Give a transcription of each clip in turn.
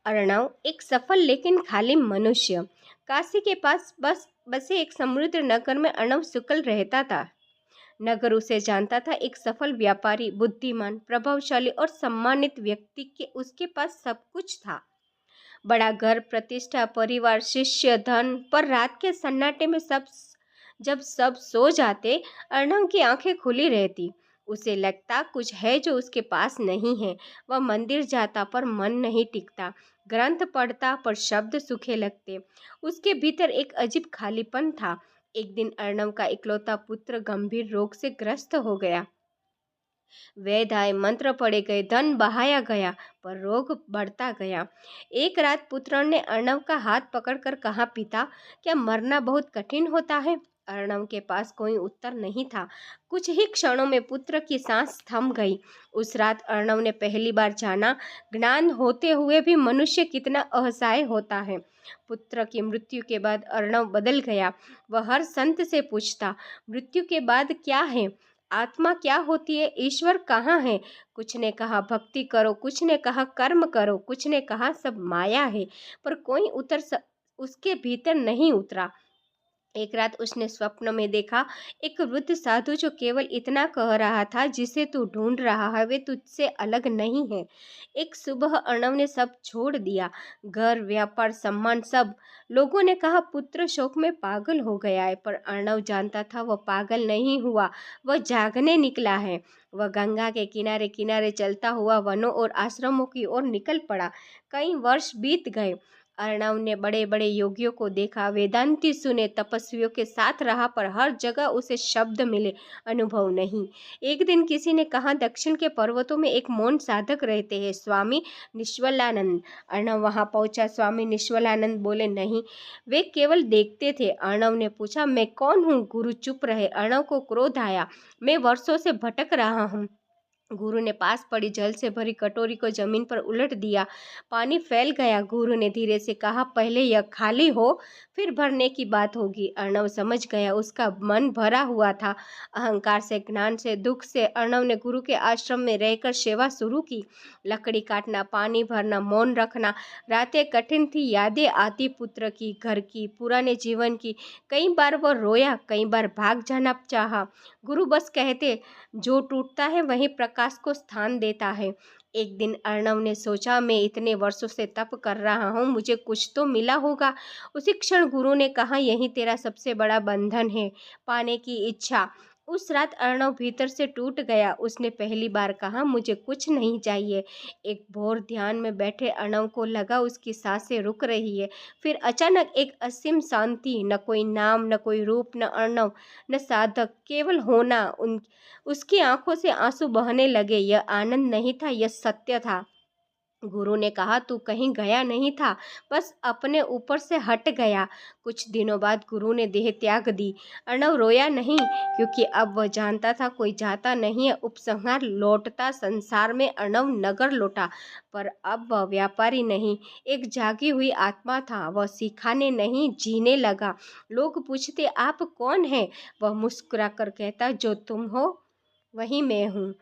अर्णव एक सफल लेकिन खाली मनुष्य। काशी के पास बसे एक समृद्ध नगर में अर्णव शुक्ल रहता था। नगर उसे जानता था, एक सफल व्यापारी, बुद्धिमान, प्रभावशाली और सम्मानित व्यक्ति के उसके पास सब कुछ था। बड़ा घर, प्रतिष्ठा, परिवार, शिष्य, धन। पर रात के सन्नाटे में जब सब सो जाते, अर्णव की आंखें खुली रहती। उसे लगता कुछ है जो उसके पास नहीं है। वह मंदिर जाता पर मन नहीं टिकता, ग्रंथ पढ़ता पर शब्द सूखे लगते। उसके भीतर एक अजीब खालीपन था। एक दिन अर्णव का इकलौता पुत्र गंभीर रोग से ग्रस्त हो गया। वैद्य आए, मंत्र पढ़े गए, धन बहाया गया, पर रोग बढ़ता गया। एक रात पुत्र ने अर्णव का हाथ पकड़कर कहा, पिता, क्या मरना बहुत कठिन होता है? अर्णव के पास कोई उत्तर नहीं था। कुछ ही क्षणों में पुत्र की सांस थम गई। उस रात अर्णव ने पहली बार जाना, ज्ञान होते हुए भी मनुष्य कितना असहाय होता है। पुत्र की मृत्यु के बाद अर्णव बदल गया। वह हर संत से पूछता, मृत्यु के बाद क्या है? आत्मा क्या होती है? ईश्वर कहाँ है? कुछ ने कहा भक्ति करो, कुछ ने कहा कर्म करो, कुछ ने कहा सब माया है, पर कोई उसके भीतर नहीं उतरा। एक रात उसने स्वप्न में देखा एक वृद्ध साधु जो केवल इतना कह रहा था, जिसे तू ढूंढ रहा है वे तुझसे अलग नहीं है। एक सुबह अर्णव ने सब छोड़ दिया, घर, व्यापार, सम्मान, सब। लोगों ने कहा पुत्र शोक में पागल हो गया है, पर अर्णव जानता था वह पागल नहीं हुआ, वह जागने निकला है। वह गंगा के किनारे किनारे चलता हुआ वनों और आश्रमों की ओर निकल पड़ा। कई वर्ष बीत गए। अर्णव ने बड़े बड़े योगियों को देखा, वेदांती सुने, तपस्वियों के साथ रहा, पर हर जगह उसे शब्द मिले, अनुभव नहीं। एक दिन किसी ने कहा, दक्षिण के पर्वतों में एक मौन साधक रहते हैं, स्वामी निश्वलानंद। अर्णव वहां पहुंचा। स्वामी निश्वलानंद बोले, नहीं, वे केवल देखते थे। अर्णव ने पूछा, मैं कौन हूँ? गुरु चुप रहे। अर्णव को क्रोध आया, मैं वर्षों से भटक रहा हूँ। गुरु ने पास पड़ी जल से भरी कटोरी को जमीन पर उलट दिया। पानी फैल गया। गुरु ने धीरे से कहा, पहले यह खाली हो, फिर भरने की बात होगी। अर्णव समझ गया, उसका मन भरा हुआ था, अहंकार से, ज्ञान से, दुख से। अर्णव ने गुरु के आश्रम में रहकर सेवा शुरू की। लकड़ी काटना, पानी भरना, मौन रखना। रातें कठिन थी, यादें आती पुत्र की, घर की, पुराने जीवन की। कई बार वह रोया, कई बार भाग जाना चाहा। गुरु बस कहते, जो टूटता है वही प्रकाश को स्थान देता है। एक दिन अर्णव ने सोचा, मैं इतने वर्षों से तप कर रहा हूँ, मुझे कुछ तो मिला होगा। उसी क्षण गुरु ने कहा, यही तेरा सबसे बड़ा बंधन है, पाने की इच्छा। उस रात अर्णव भीतर से टूट गया। उसने पहली बार कहा, मुझे कुछ नहीं चाहिए। एक भोर ध्यान में बैठे अर्णव को लगा उसकी सांसें रुक रही है। फिर अचानक एक असीम शांति, न कोई नाम, न कोई रूप, न अर्णव, न साधक, केवल होना। उसकी आंखों से आंसू बहने लगे। यह आनंद नहीं था, यह सत्य था। गुरु ने कहा, तू कहीं गया नहीं था, बस अपने ऊपर से हट गया। कुछ दिनों बाद गुरु ने देह त्याग दी। अर्णव रोया नहीं, क्योंकि अब वह जानता था कोई जाता नहीं है, उपसंहार लौटता। संसार में अर्णव नगर लौटा, पर अब वह व्यापारी नहीं, एक जागी हुई आत्मा था। वह सिखाने नहीं, जीने लगा। लोग पूछते, आप कौन हैं? वह मुस्कुराकर कहता, जो तुम हो वही मैं हूँ।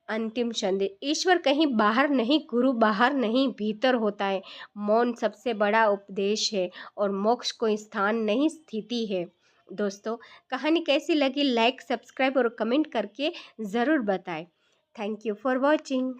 अंतिम संदेश, ईश्वर कहीं बाहर नहीं, गुरु बाहर नहीं, भीतर होता है। मौन सबसे बड़ा उपदेश है, और मोक्ष कोई स्थान नहीं, स्थिति है। दोस्तों, कहानी कैसी लगी? लाइक, सब्सक्राइब और कमेंट करके ज़रूर बताएं। Thank you for watching.